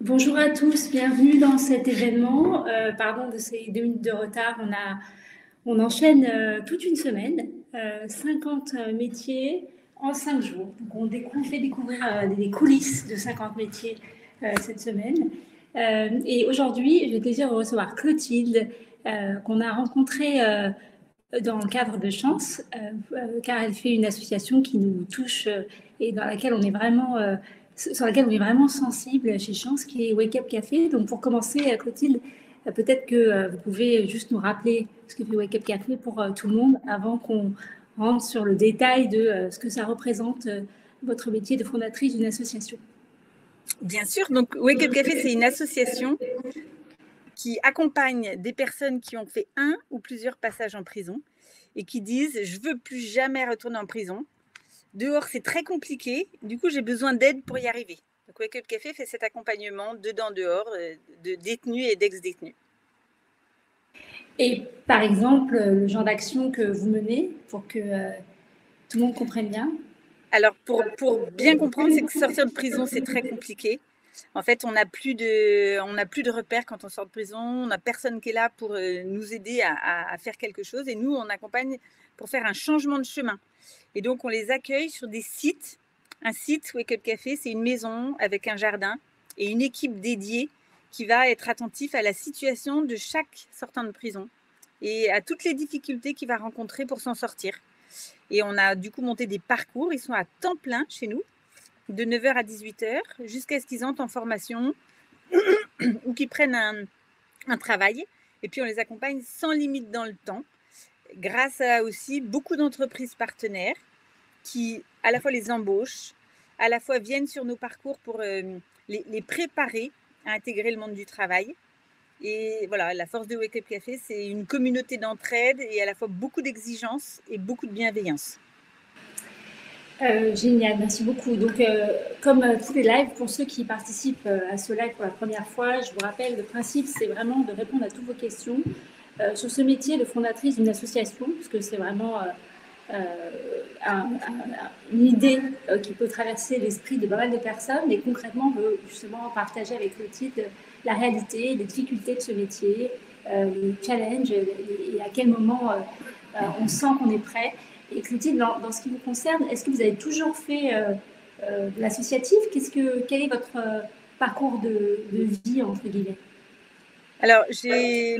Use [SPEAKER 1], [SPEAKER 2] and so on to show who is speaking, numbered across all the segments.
[SPEAKER 1] Bonjour à tous, bienvenue dans cet événement. Pardon de ces 2 minutes de retard. On enchaîne toute une semaine, 50 métiers en 5 jours. Donc fait découvrir des coulisses de 50 métiers cette semaine. Et aujourd'hui, j'ai le plaisir de recevoir Clotilde, qu'on a rencontrée dans le cadre de Chance, car elle fait une association qui nous touche et dans laquelle on est vraiment sur laquelle on est vraiment sensible chez Chance, qui est Wake Up Café. Donc pour commencer, Clotilde, peut-être que vous pouvez juste nous rappeler ce que fait Wake Up Café pour tout le monde avant qu'on rentre sur le détail de ce que ça représente, votre métier de fondatrice d'une association.
[SPEAKER 2] Bien sûr, donc Wake Up Café, c'est une association qui accompagne des personnes qui ont fait un ou plusieurs passages en prison et qui disent « je veux plus jamais retourner en prison ». Dehors, c'est très compliqué. Du coup, j'ai besoin d'aide pour y arriver. Donc, Wake Up Café fait cet accompagnement dedans-dehors de détenus et d'ex-détenus.
[SPEAKER 1] Et par exemple, le genre d'action que vous menez pour que tout le monde comprenne bien?
[SPEAKER 2] Alors, pour bien comprendre, c'est que sortir de prison, c'est très compliqué. En fait, on n'a plus de repères quand on sort de prison. On n'a personne qui est là pour nous aider à faire quelque chose. Et nous, on accompagne pour faire un changement de chemin. Et donc, on les accueille sur des sites. Un site, Wake Up Café, c'est une maison avec un jardin et une équipe dédiée qui va être attentif à la situation de chaque sortant de prison et à toutes les difficultés qu'il va rencontrer pour s'en sortir. Et on a du coup monté des parcours. Ils sont à temps plein chez nous, de 9h à 18h, jusqu'à ce qu'ils entrent en formation ou qu'ils prennent un travail. Et puis, on les accompagne sans limite dans le temps, grâce à aussi beaucoup d'entreprises partenaires qui, à la fois les embauchent, à la fois viennent sur nos parcours pour les préparer à intégrer le monde du travail. Et voilà, la force de Wake Up Café, c'est une communauté d'entraide et à la fois beaucoup d'exigences et beaucoup de bienveillance.
[SPEAKER 1] Génial, merci beaucoup. Donc, comme tous les lives, pour ceux qui participent à ce live pour la première fois, je vous rappelle, le principe, c'est vraiment de répondre à toutes vos questions sur ce métier de fondatrice d'une association, parce que c'est vraiment une idée qui peut traverser l'esprit de pas mal de personnes. Et concrètement, on veut justement partager avec Clotilde la réalité, les difficultés de ce métier, les challenges et à quel moment on sent qu'on est prêt. Et Clotilde, dans ce qui vous concerne, est-ce que vous avez toujours fait de l'associatif? Quel est votre parcours de vie, entre guillemets?
[SPEAKER 2] Alors, j'ai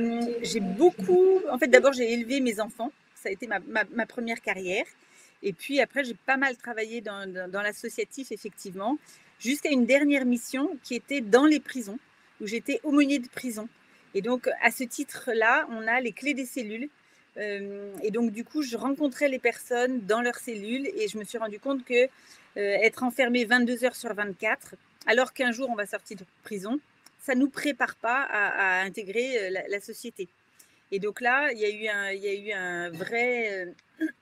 [SPEAKER 2] beaucoup... En fait, d'abord, j'ai élevé mes enfants. Ça a été ma première carrière. Et puis après, j'ai pas mal travaillé dans l'associatif, effectivement, jusqu'à une dernière mission qui était dans les prisons, où j'étais aumônier de prison. Et donc, à ce titre-là, on a les clés des cellules. Et donc, du coup, je rencontrais les personnes dans leurs cellules et je me suis rendu compte que être enfermé 22 heures sur 24, alors qu'un jour, on va sortir de prison, ça ne nous prépare pas à intégrer la société. Et donc là, il y a eu un vrai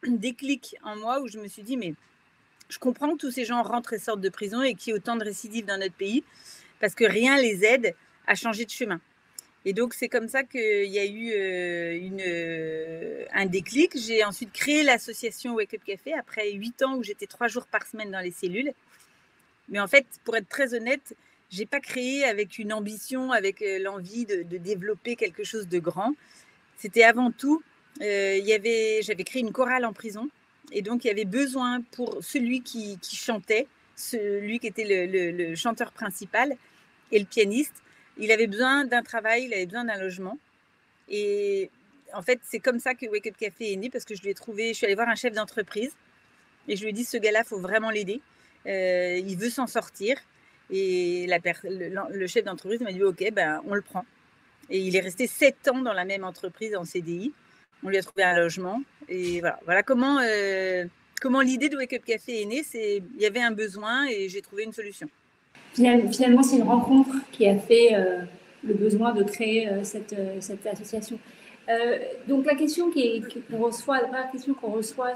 [SPEAKER 2] déclic en moi où je me suis dit, mais je comprends que tous ces gens rentrent et sortent de prison et qu'il y ait autant de récidives dans notre pays, parce que rien les aide à changer de chemin. Et donc, c'est comme ça qu'il y a eu un déclic. J'ai ensuite créé l'association Wake Up Café après 8 ans où j'étais 3 jours par semaine dans les cellules. Mais en fait, pour être très honnête, je n'ai pas créé avec une ambition, avec l'envie de développer quelque chose de grand. C'était avant tout, j'avais créé une chorale en prison. Et donc, il y avait besoin pour celui qui chantait, celui qui était le chanteur principal et le pianiste, il avait besoin d'un travail, il avait besoin d'un logement. Et en fait, c'est comme ça que Wake Up Café est né, parce que je suis allée voir un chef d'entreprise et je lui ai dit, ce gars-là, il faut vraiment l'aider. Il veut s'en sortir. Et le chef d'entreprise m'a dit, ok, ben, on le prend. Et il est resté 7 ans dans la même entreprise en CDI. On lui a trouvé un logement. Et voilà comment l'idée de Wake Up Café est née. Il y avait un besoin et j'ai trouvé une solution.
[SPEAKER 1] Finalement, c'est une rencontre qui a fait le besoin de créer cette association. Donc, la question qu'on reçoit, la première question qu'on reçoit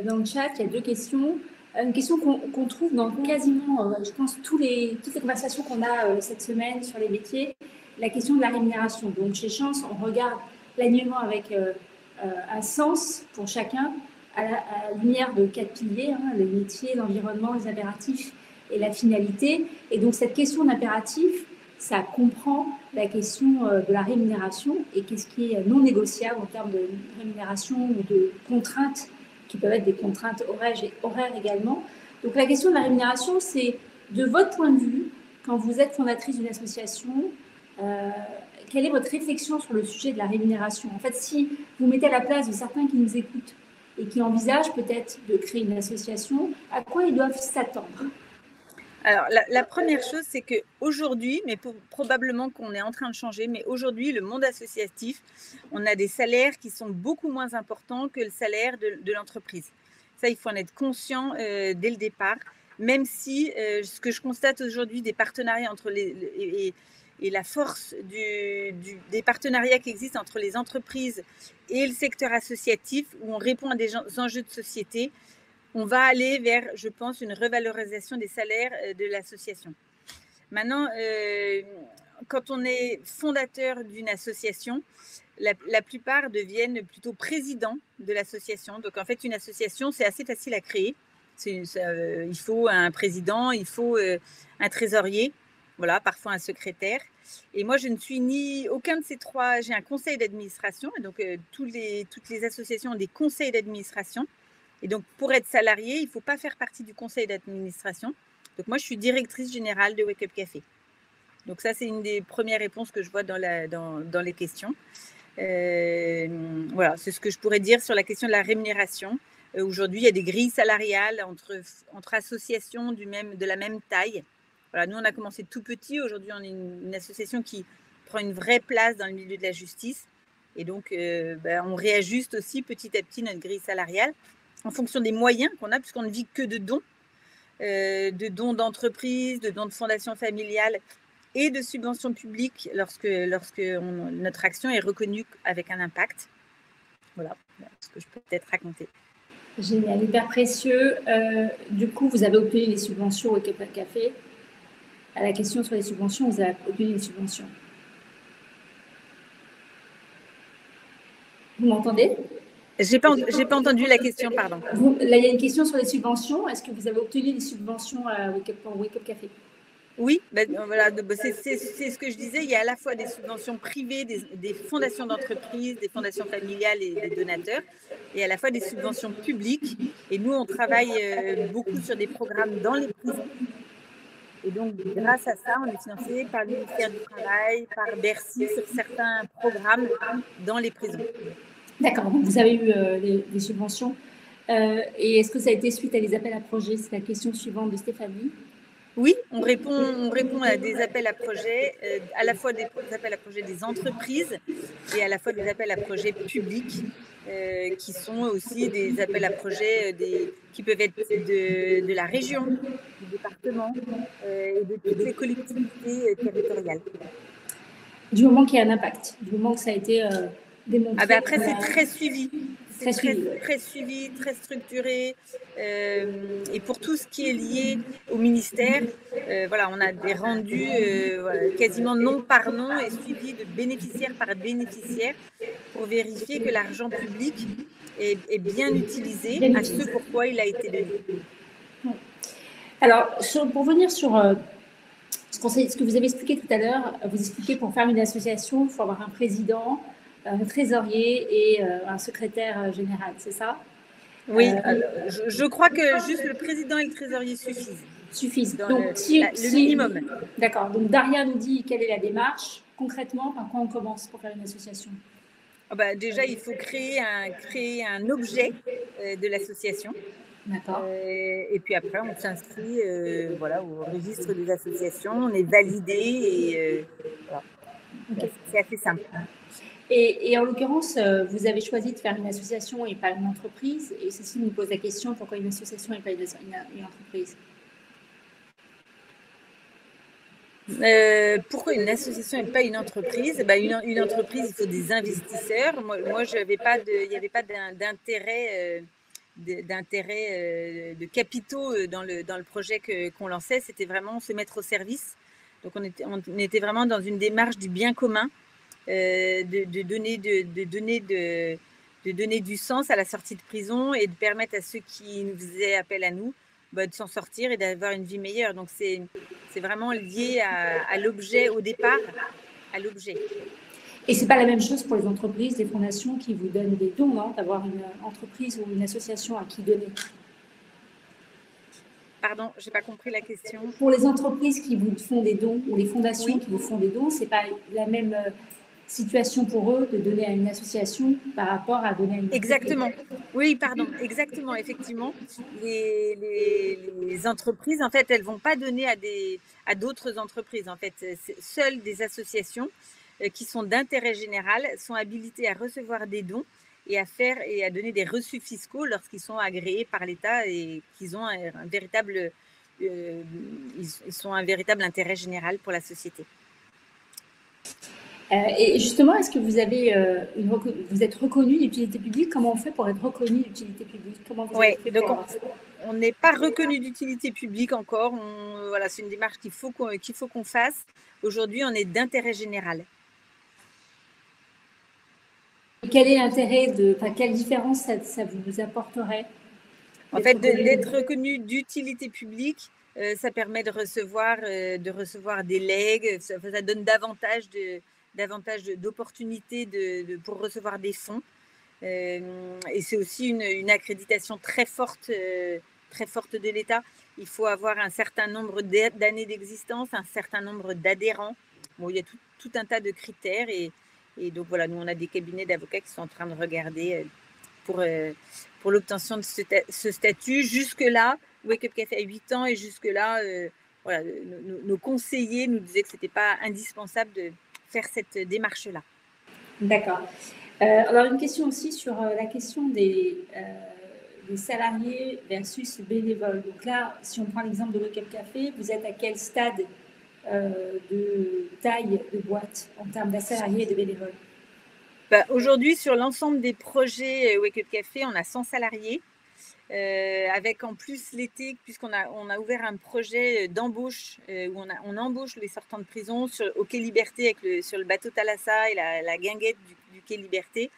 [SPEAKER 1] dans le chat, il y a 2 questions. Une question qu'on trouve dans quasiment, je pense, toutes les conversations qu'on a cette semaine sur les métiers, la question de la rémunération. Donc, chez Chance, on regarde l'alignement avec un sens pour chacun à la lumière de 4 piliers, hein, les métiers, l'environnement, les impératifs et la finalité. Et donc, cette question d'impératif, ça comprend la question de la rémunération et qu'est-ce qui est non négociable en termes de rémunération ou de contraintes, qui peuvent être des contraintes horaires également. Donc, la question de la rémunération, c'est de votre point de vue, quand vous êtes fondatrice d'une association, quelle est votre réflexion sur le sujet de la rémunération? En fait, si vous mettez à la place de certains qui nous écoutent et qui envisagent peut-être de créer une association, à quoi ils doivent s'attendre?
[SPEAKER 2] Alors, la première chose, c'est qu'aujourd'hui, mais probablement qu'on est en train de changer, mais aujourd'hui, le monde associatif, on a des salaires qui sont beaucoup moins importants que le salaire de l'entreprise. Ça, il faut en être conscient dès le départ, même si ce que je constate aujourd'hui des partenariats entre et la force des partenariats qui existent entre les entreprises et le secteur associatif, où on répond à des enjeux de société, on va aller vers, je pense, une revalorisation des salaires de l'association. Maintenant, quand on est fondateur d'une association, la plupart deviennent plutôt présidents de l'association. Donc, en fait, une association, c'est assez facile à créer. Il faut un président, il faut un trésorier, voilà, parfois un secrétaire. Et moi, je ne suis ni aucun de ces trois. J'ai un conseil d'administration. Et donc, toutes les associations ont des conseils d'administration. Et donc, pour être salarié, il ne faut pas faire partie du conseil d'administration. Donc, moi, je suis directrice générale de Wake Up Café. Donc, ça, c'est une des premières réponses que je vois dans les questions. Voilà, c'est ce que je pourrais dire sur la question de la rémunération. Aujourd'hui, il y a des grilles salariales entre associations de la même taille. Voilà, nous, on a commencé tout petit. Aujourd'hui, on est une association qui prend une vraie place dans le milieu de la justice. Et donc, on réajuste aussi petit à petit notre grille salariale en fonction des moyens qu'on a, puisqu'on ne vit que de dons d'entreprises, de dons de fondations familiales et de subventions publiques lorsque notre action est reconnue avec un impact. Voilà ce que je peux peut-être raconter.
[SPEAKER 1] Génial, hyper précieux. Du coup, vous avez obtenu les subventions au Wake Up Café. À la question sur les subventions, vous avez obtenu les subventions. Vous m'entendez ?
[SPEAKER 2] J'ai pas entendu la question, pardon.
[SPEAKER 1] Là, il y a une question sur les subventions. Est-ce que vous avez obtenu des subventions pour Wake Up Café?
[SPEAKER 2] Oui, voilà, c'est ce que je disais. Il y a à la fois des subventions privées, des fondations d'entreprises, des fondations familiales et des donateurs, et à la fois des subventions publiques. Et nous, on travaille beaucoup sur des programmes dans les prisons. Et donc, grâce à ça, on est financé par le ministère du Travail, par Bercy, sur certains programmes dans les prisons.
[SPEAKER 1] D'accord, donc vous avez eu des subventions. Et est-ce que ça a été suite à des appels à projets? C'est la question suivante de Stéphanie.
[SPEAKER 2] Oui, on répond à des appels à projets, à la fois des appels à projets des entreprises et à la fois des appels à projets publics, qui sont aussi des appels à projets qui peuvent être de la région, du département et de toutes les collectivités territoriales.
[SPEAKER 1] Du moment qu'il y a un impact, du moment que ça a été démontré.
[SPEAKER 2] Après, c'est très suivi. C'est très suivi, très structuré. Et pour tout ce qui est lié au ministère, voilà, on a des rendus quasiment nom par nom et suivis de bénéficiaire par bénéficiaire pour vérifier que l'argent public est bien utilisé à ce pourquoi il a été donné.
[SPEAKER 1] Alors, pour revenir sur ce que vous avez expliqué tout à l'heure, vous expliquez pour faire une association, il faut avoir un président, un trésorier et un secrétaire général, c'est ça?
[SPEAKER 2] Oui, je crois que juste le président et le trésorier suffisent.
[SPEAKER 1] Donc,
[SPEAKER 2] le minimum.
[SPEAKER 1] D'accord. Donc, Daria nous dit quelle est la démarche. Concrètement, par quoi on commence pour faire une association?
[SPEAKER 2] Déjà, il faut créer un objet de l'association.
[SPEAKER 1] D'accord.
[SPEAKER 2] Et puis après, on s'inscrit au registre des associations, on est validé et voilà. Okay. C'est assez simple.
[SPEAKER 1] Et en l'occurrence, vous avez choisi de faire une association et pas une entreprise. Et ceci nous pose la question, pourquoi une association et pas une entreprise?
[SPEAKER 2] Pourquoi une association et pas une entreprise? Une entreprise, il faut des investisseurs. Moi il n'y avait pas d'intérêt de capitaux dans le projet qu'on lançait. C'était vraiment se mettre au service. Donc, on était vraiment dans une démarche du bien commun, de donner du sens à la sortie de prison et de permettre à ceux qui nous faisaient appel à nous de s'en sortir et d'avoir une vie meilleure. Donc, c'est vraiment lié à l'objet au départ, à l'objet.
[SPEAKER 1] Et c'est pas la même chose pour les entreprises, les fondations qui vous donnent des dons, non? D'avoir une entreprise ou une association à qui donner.
[SPEAKER 2] Pardon, j'ai pas compris la question.
[SPEAKER 1] Pour les entreprises qui vous font des dons ou les fondations
[SPEAKER 2] Oui.
[SPEAKER 1] qui vous font des dons, c'est pas la même situation pour eux de donner à une association par rapport à donner à une entreprise.
[SPEAKER 2] Exactement. Oui, pardon, exactement, effectivement. Les entreprises, en fait, elles vont pas donner à d'autres entreprises. En fait, seules des associations qui sont d'intérêt général sont habilitées à recevoir des dons et à donner des reçus fiscaux lorsqu'ils sont agréés par l'État et qu'ils ont ils sont un véritable intérêt général pour la société.
[SPEAKER 1] Et justement, est-ce que vous avez vous êtes reconnu d'utilité publique? Comment on fait pour être reconnu d'utilité publique? Comment vous avez fait pour
[SPEAKER 2] on n'est pas reconnu d'utilité publique encore. Voilà, c'est une démarche qu'il faut qu'on fasse. Aujourd'hui, on est d'intérêt général.
[SPEAKER 1] Quel est l'intérêt quelle différence ça vous apporterait?
[SPEAKER 2] En fait, d'être reconnu d'utilité publique, ça permet de recevoir des legs, ça donne davantage d'opportunités pour recevoir des fonds. Et c'est aussi une accréditation très forte de l'État. Il faut avoir un certain nombre d'années d'existence, un certain nombre d'adhérents. Bon, il y a tout un tas de critères et donc voilà, nous on a des cabinets d'avocats qui sont en train de regarder pour l'obtention de ce statut. Jusque-là, Wake Up Café a 8 ans et jusque-là, voilà, nos conseillers nous disaient que ce n'était pas indispensable de faire cette démarche-là.
[SPEAKER 1] D'accord. Alors, une question aussi sur la question des salariés versus bénévoles. Donc là, si on prend l'exemple de Wake Up Café, vous êtes à quel stade de taille de boîte en termes de salariés et de bénévoles?
[SPEAKER 2] Aujourd'hui, sur l'ensemble des projets Wake Up Café, on a 100 salariés. Avec en plus l'été, puisqu'on a ouvert un projet d'embauche où on embauche les sortants de prison au Quai Liberté sur le bateau Thalassa et la guinguette du Quai Liberté.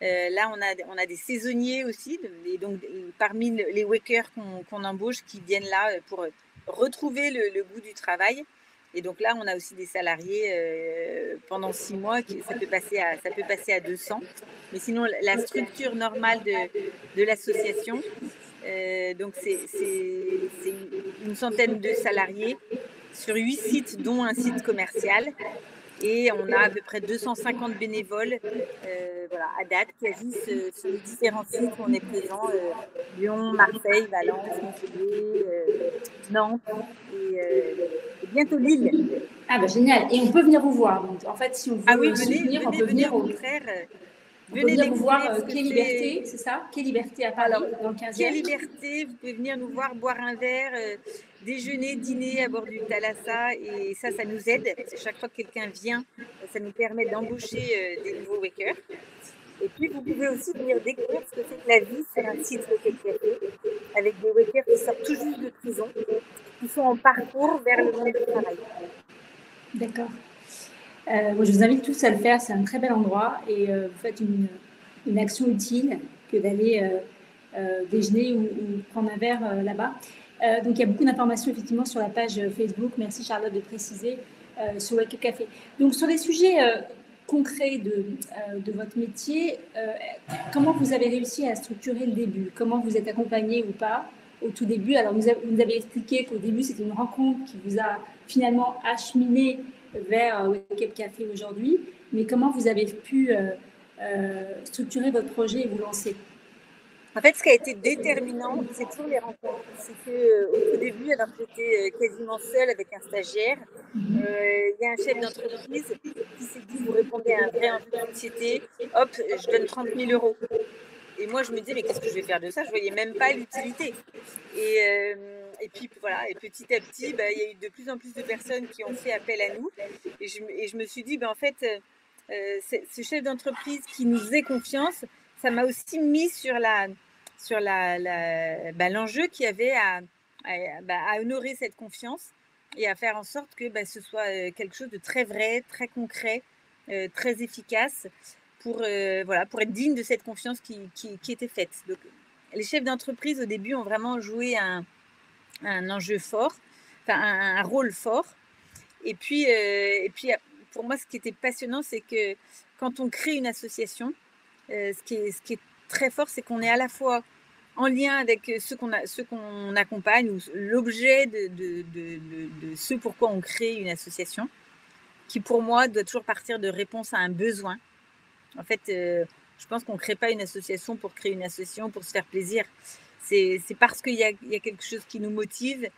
[SPEAKER 2] Là, on a des saisonniers aussi, et donc parmi les wakers qu'on embauche qui viennent là pour retrouver le goût du travail. Et donc là, on a aussi des salariés pendant 6 mois, ça peut passer à 200. Mais sinon, la structure normale de l'association, donc c'est une centaine de salariés sur 8 sites, dont un site commercial. Et on a à peu près 250 bénévoles à date qui agissent sur les différents sites où on est présent, Lyon, Marseille, Valence, Montpellier, Nantes et bientôt Lille.
[SPEAKER 1] Ah bah génial. Et on peut venir vous voir. Donc en fait, si on veut soutenir, on peut venir
[SPEAKER 2] au contraire.
[SPEAKER 1] Venez vous voir Quai Liberté, c'est ça? Quai Liberté à Paris, dans le 15e.
[SPEAKER 2] Quai Liberté, vous pouvez venir nous voir, boire un verre, déjeuner, dîner à bord du Thalassa, et ça nous aide. Chaque fois que quelqu'un vient, ça nous permet d'embaucher des nouveaux wakers. Et puis, vous pouvez aussi venir découvrir ce que c'est que la vie sur un site Wake Up Café, avec des wakers qui sortent tout juste de prison, qui sont en parcours vers le monde du travail.
[SPEAKER 1] D'accord. Moi, je vous invite tous à le faire, c'est un très bel endroit et vous faites une action utile que d'aller déjeuner ou prendre un verre là-bas. Donc, il y a beaucoup d'informations effectivement sur la page Facebook. Merci Charlotte de préciser sur Wake Up Café. Donc, sur les sujets concrets de votre métier, comment vous avez réussi à structurer le début? Comment vous êtes accompagné ou pas au tout début? Alors, vous avez expliqué qu'au début, c'était une rencontre qui vous a finalement acheminé vers Wake Up Café aujourd'hui, mais comment vous avez pu structurer votre projet et vous lancer?
[SPEAKER 2] En fait, ce qui a été déterminant, c'est toujours les rencontres. C'est qu'au tout début, alors que j'étais quasiment seule avec un stagiaire, il y a un chef d'entreprise qui s'est dit, vous répondez à un vrai enjeu de société, hop, je donne 30 000 euros. Et moi, je me disais, mais qu'est-ce que je vais faire de ça? Je ne voyais même pas l'utilité. Et puis voilà, et petit à petit, il y a eu de plus en plus de personnes qui ont fait appel à nous. Et je me suis dit, en fait, ce chef d'entreprise qui nous faisait confiance, ça m'a aussi mis sur l'enjeu qu'il y avait à honorer cette confiance et à faire en sorte que ce soit quelque chose de très vrai, très concret, très efficace pour être digne de cette confiance qui était faite. Donc, les chefs d'entreprise, au début, ont vraiment joué un un enjeu fort, enfin un rôle fort. Et puis, pour moi, ce qui était passionnant, c'est que quand on crée une association, ce qui est très fort, c'est qu'on est à la fois en lien avec ceux qu'on accompagne ou l'objet de ce pourquoi on crée une association, qui pour moi doit toujours partir de réponse à un besoin. En fait, je pense qu'on ne crée pas une association pour créer une association, pour se faire plaisir. C'est parce qu'il y a quelque chose qui nous motive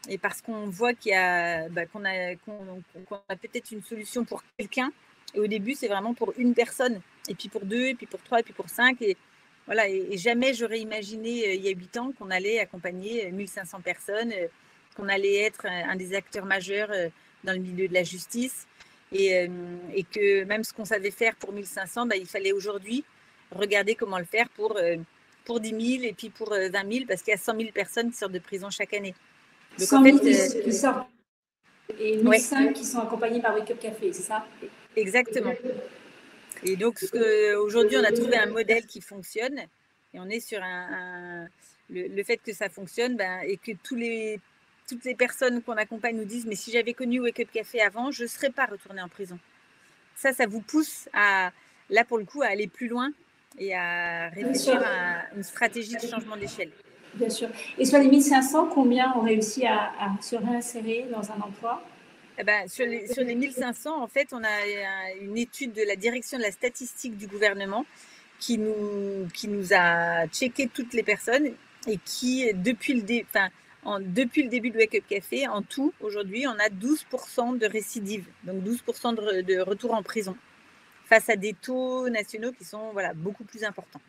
[SPEAKER 2] et parce qu'on voit qu'on a peut-être une solution pour quelqu'un. Et au début, c'est vraiment pour une personne, et puis pour 2, et puis pour 3, et puis pour 5. Et voilà, et jamais j'aurais imaginé il y a 8 ans qu'on allait accompagner 1500 personnes, qu'on allait être un des acteurs majeurs dans le milieu de la justice. Et que même ce qu'on savait faire pour 1500, il fallait aujourd'hui regarder comment le faire pour 10 000 et puis pour 20 000, parce qu'il y a 100 000 personnes qui sortent de prison chaque année.
[SPEAKER 1] Donc, 100 000 qui sortent et 1500 qui sont accompagnés par Wake Up Café, c'est ça?
[SPEAKER 2] Exactement. Et donc, aujourd'hui, on a trouvé un modèle qui fonctionne et on est sur le fait que ça fonctionne et que toutes les personnes qu'on accompagne nous disent « mais si j'avais connu Wake Up Café avant, je ne serais pas retournée en prison ». Ça vous pousse là pour le coup, à aller plus loin et à réfléchir à une stratégie de changement d'échelle.
[SPEAKER 1] Bien sûr. Et sur les 1500, combien ont réussi à se réinsérer dans un emploi?
[SPEAKER 2] Sur les 1500, en fait, on a une étude de la direction de la statistique du gouvernement qui nous a checké toutes les personnes et qui, depuis le début de Wake Up Café, en tout, aujourd'hui, on a 12% de récidive, donc 12% de retour en prison, face à des taux nationaux qui sont beaucoup plus importants.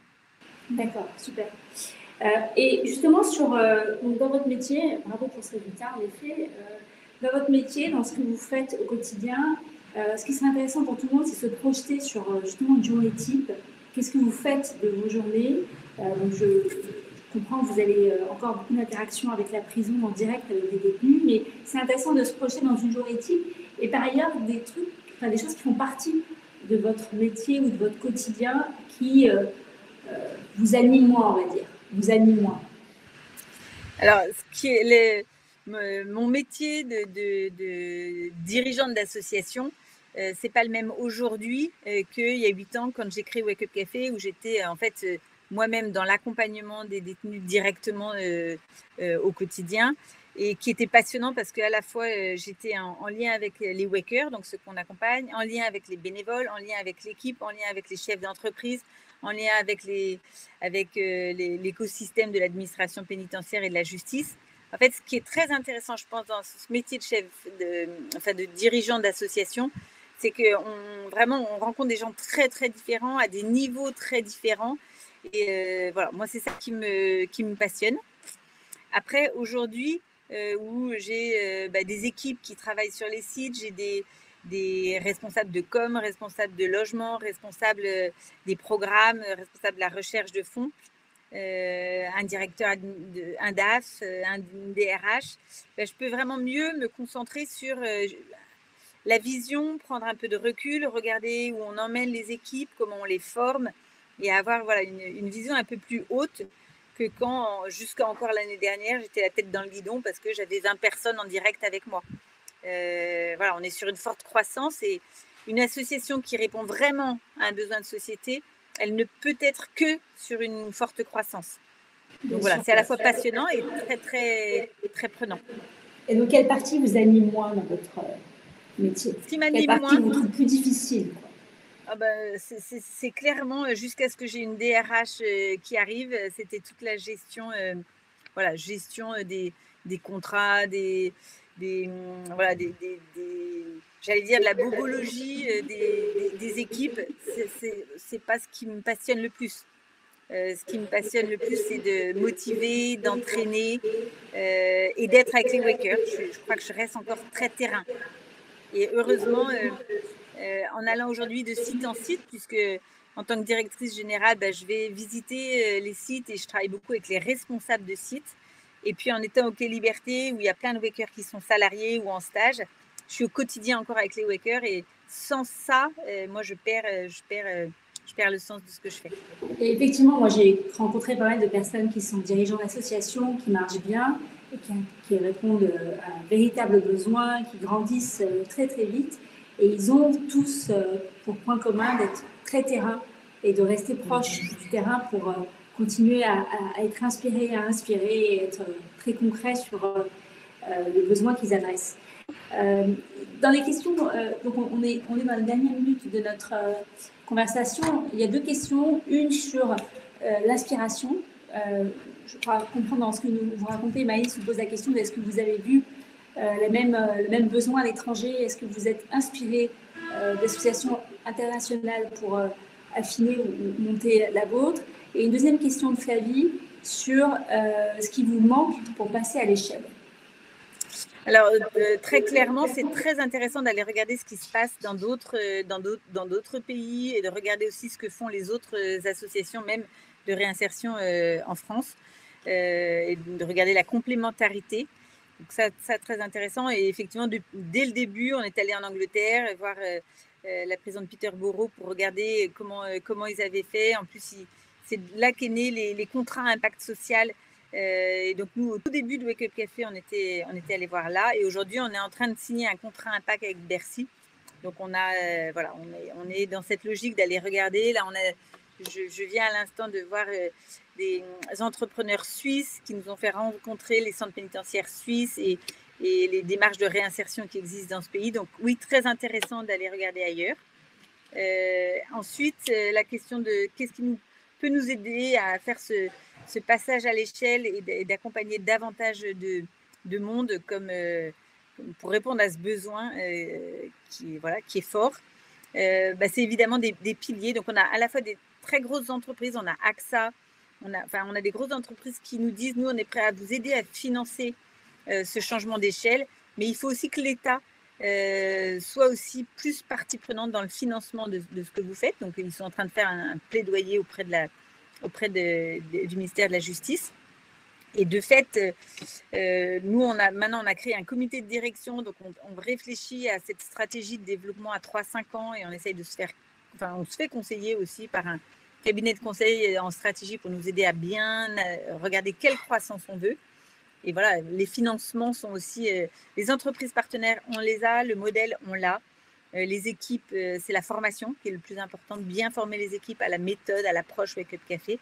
[SPEAKER 1] D'accord, super. Et justement, dans votre métier, bravo pour ce résultat, en effet, dans votre métier, dans ce que vous faites au quotidien, ce qui serait intéressant pour tout le monde, c'est se projeter sur justement une journée type. Qu'est-ce que vous faites de vos journées? Donc je comprends que vous avez encore beaucoup d'interactions avec la prison en direct avec des détenus, mais c'est intéressant de se projeter dans une journée type. Et par ailleurs, des choses qui font partie de votre métier ou de votre quotidien qui vous animent moins, on va dire. Vous anime moins.
[SPEAKER 2] Alors, mon métier de dirigeante d'association, c'est pas le même aujourd'hui qu'il y a 8 ans quand j'ai créé Wake Up Café, où j'étais en fait moi-même dans l'accompagnement des détenus directement au quotidien, et qui était passionnant parce qu'à la fois j'étais en lien avec les Wakers, donc ceux qu'on accompagne, en lien avec les bénévoles, en lien avec l'équipe, en lien avec les chefs d'entreprise, en lien avec l'écosystème de l'administration pénitentiaire et de la justice. En fait, ce qui est très intéressant, je pense, dans ce métier de dirigeant d'association, c'est qu'on rencontre des gens très, très différents, à des niveaux très différents. Et voilà, moi, c'est ça qui me passionne. Après, aujourd'hui, où j'ai des équipes qui travaillent sur les sites, j'ai des responsables de com, responsables de logement, responsables des programmes, responsables de la recherche de fonds, un directeur, un DAF, un DRH, je peux vraiment mieux me concentrer sur la vision, prendre un peu de recul, regarder où on emmène les équipes, comment on les forme, et avoir une vision un peu plus haute que quand, jusqu'à encore l'année dernière, j'étais la tête dans le guidon parce que j'avais 20 personnes en direct avec moi. On est sur une forte croissance, et une association qui répond vraiment à un besoin de société, elle ne peut être que sur une forte croissance. Donc voilà, c'est à la fois passionnant et très, très, très prenant.
[SPEAKER 1] Et donc, quelle partie vous anime moins dans votre métier? Quelle partie vous trouve plus difficile?
[SPEAKER 2] C'est clairement, jusqu'à ce que j'ai une DRH qui arrive, c'était toute la gestion, gestion des contrats, j'allais dire de la bobologie des équipes. C'est pas ce qui me passionne le plus. Ce qui me passionne le plus, c'est de motiver, d'entraîner et d'être avec les Wakers. Je crois que je reste encore très terrain. Et heureusement, en allant aujourd'hui de site en site, puisque en tant que directrice générale, je vais visiter les sites et je travaille beaucoup avec les responsables de sites. Et puis en étant au Quai Liberté, où il y a plein de Wakers qui sont salariés ou en stage, je suis au quotidien encore avec les Wakers, et sans ça, moi je perds le sens de ce que je fais.
[SPEAKER 1] Et effectivement, moi j'ai rencontré pas mal de personnes qui sont dirigeants d'associations, qui marchent bien, qui répondent à un véritable besoin, qui grandissent très très vite. Et ils ont tous pour point commun d'être très terrain et de rester proche du terrain pour continuer à être inspirés, à inspirer et être très concrets sur les besoins qu'ils adressent. Dans les questions, donc on est dans les dernières minutes de notre conversation. Il y a deux questions. Une sur l'inspiration. Je crois comprendre dans ce que vous racontez, Maïs vous pose la question de est-ce que vous avez vu le même besoin à l'étranger? Est-ce que vous êtes inspiré d'associations internationales pour affiner ou monter la vôtre? Et une deuxième question de Flavie sur ce qui vous manque pour passer à l'échelle.
[SPEAKER 2] Alors, très clairement, c'est très intéressant d'aller regarder ce qui se passe dans d'autres pays et de regarder aussi ce que font les autres associations, même de réinsertion en France, et de regarder la complémentarité. Donc ça très intéressant. Et effectivement, dès le début, on est allé en Angleterre voir la présidente Peterborough pour regarder comment ils avaient fait. En plus, c'est là qu'est né les contrats à impact social. Et donc nous, au tout début de Wake Up Café, on était allé voir là. Et aujourd'hui, on est en train de signer un contrat impact avec Bercy. Donc on est dans cette logique d'aller regarder. Là, je viens à l'instant de voir des entrepreneurs suisses qui nous ont fait rencontrer les centres pénitentiaires suisses et les démarches de réinsertion qui existent dans ce pays. Donc oui, très intéressant d'aller regarder ailleurs. Ensuite, la question de qu'est-ce qui peut nous aider à faire ce passage à l'échelle et d'accompagner davantage de monde comme pour répondre à ce besoin qui est fort. C'est évidemment des piliers. Donc, on a à la fois des très grosses entreprises, on a AXA, on a des grosses entreprises qui nous disent, nous, on est prêt à vous aider à financer ce changement d'échelle, mais il faut aussi que l'État soit aussi plus partie prenante dans le financement de ce que vous faites. Donc, ils sont en train de faire un plaidoyer auprès du ministère de la Justice. Et de fait, nous, maintenant, on a créé un comité de direction, donc on réfléchit à cette stratégie de développement à 3-5 ans et on essaye on se fait conseiller aussi par un cabinet de conseil en stratégie pour nous aider à bien regarder quelle croissance on veut. Et voilà, les financements sont aussi, les entreprises partenaires, on les a, le modèle, on l'a. Les équipes, c'est la formation qui est le plus important, bien former les équipes à la méthode, à l'approche Wake Up Café.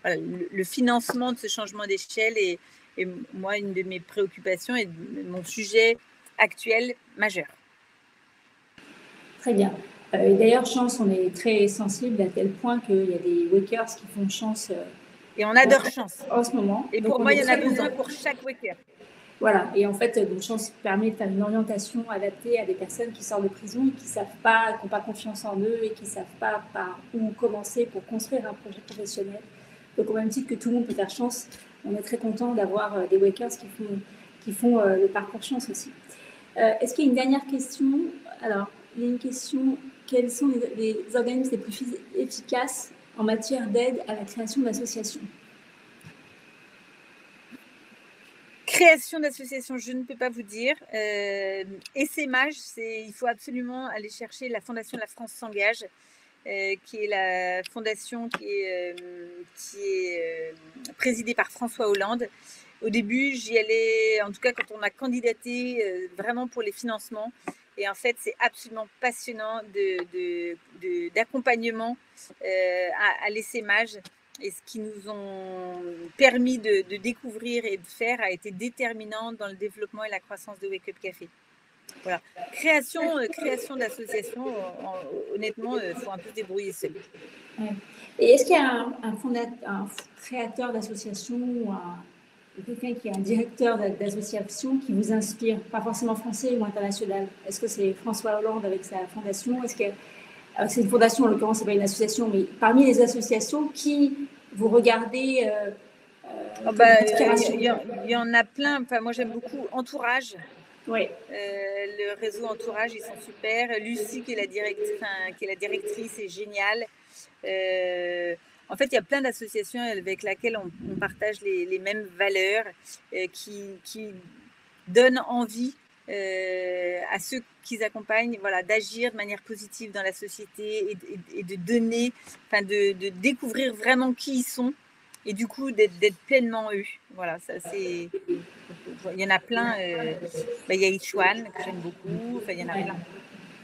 [SPEAKER 2] Voilà, le financement de ce changement d'échelle est moi une de mes préoccupations et mon sujet actuel majeur.
[SPEAKER 1] Très bien. Et d'ailleurs, Chance, on est très sensible à tel point qu'il y a des wakers qui font Chance.
[SPEAKER 2] Et on adore Chance
[SPEAKER 1] en ce moment.
[SPEAKER 2] Et donc, pour moi, il y en a besoin pour chaque waker.
[SPEAKER 1] Voilà, et en fait, donc, Chance permet de faire une orientation adaptée à des personnes qui sortent de prison et qui savent pas, qui n'ont pas confiance en eux et qui savent pas par où commencer pour construire un projet professionnel. Donc, au même titre que tout le monde peut faire Chance, on est très content d'avoir des wakers qui font le parcours Chance aussi. Est-ce qu'il y a une dernière question? Alors, il y a une question, quels sont les organismes les plus efficaces en matière d'aide à la création d'associations?
[SPEAKER 2] Création d'associations, je ne peux pas vous dire. SMH, il faut absolument aller chercher la Fondation La France s'engage, qui est la fondation qui est présidée par François Hollande. Au début, j'y allais, en tout cas quand on a candidaté vraiment pour les financements. Et en fait, c'est absolument passionnant d'accompagnement à l'essaimage. Et ce qui nous ont permis de découvrir et de faire a été déterminant dans le développement et la croissance de Wake Up Café. Voilà. Création d'associations, honnêtement, il faut un peu se débrouiller seul.
[SPEAKER 1] Ouais. Et est-ce qu'il y a un créateur d'association ou quelqu'un qui est un directeur d'association qui vous inspire, pas forcément français ou international? Est-ce que c'est François Hollande avec sa fondation? Est-ce que c'est une fondation, en l'occurrence, c'est pas une association, mais parmi les associations, qui vous regardez
[SPEAKER 2] il y en a plein. Enfin, moi, j'aime beaucoup Entourage.
[SPEAKER 1] Oui.
[SPEAKER 2] Le réseau Entourage, ils sont super. Lucie, qui est la directrice, est géniale. En fait, il y a plein d'associations avec lesquelles on partage les mêmes valeurs qui donnent envie à ceux qu'ils accompagnent, voilà, d'agir de manière positive dans la société et de donner, de découvrir vraiment qui ils sont et du coup d'être pleinement eux. Voilà, ça c'est. Il y en a plein. Il y a Each One que j'aime beaucoup. Enfin, il y en a plein.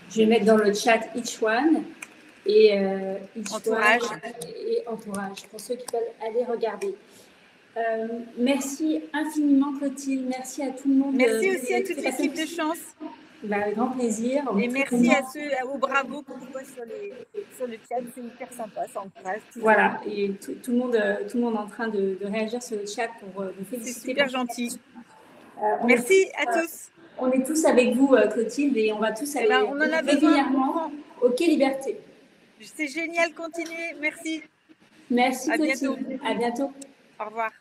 [SPEAKER 1] Je vais mettre dans le chat Each One et
[SPEAKER 2] Entourage.
[SPEAKER 1] Et Entourage pour ceux qui veulent aller regarder. Merci infiniment Clotilde, merci à tout le monde.
[SPEAKER 2] Merci aussi à toute l'équipe de Chance.
[SPEAKER 1] Avec grand plaisir.
[SPEAKER 2] Et merci aux bravos que je vois sur le chat, c'est hyper sympa, ça encourage.
[SPEAKER 1] Voilà, et tout le monde est en train de réagir sur le chat pour vous féliciter.
[SPEAKER 2] C'est super gentil. Merci à tous.
[SPEAKER 1] On est tous avec vous Clotilde et on va tous aller
[SPEAKER 2] on en a
[SPEAKER 1] régulièrement au Quai Liberté.
[SPEAKER 2] C'est génial, continuez, merci.
[SPEAKER 1] Merci Clotilde, à bientôt.
[SPEAKER 2] Au revoir.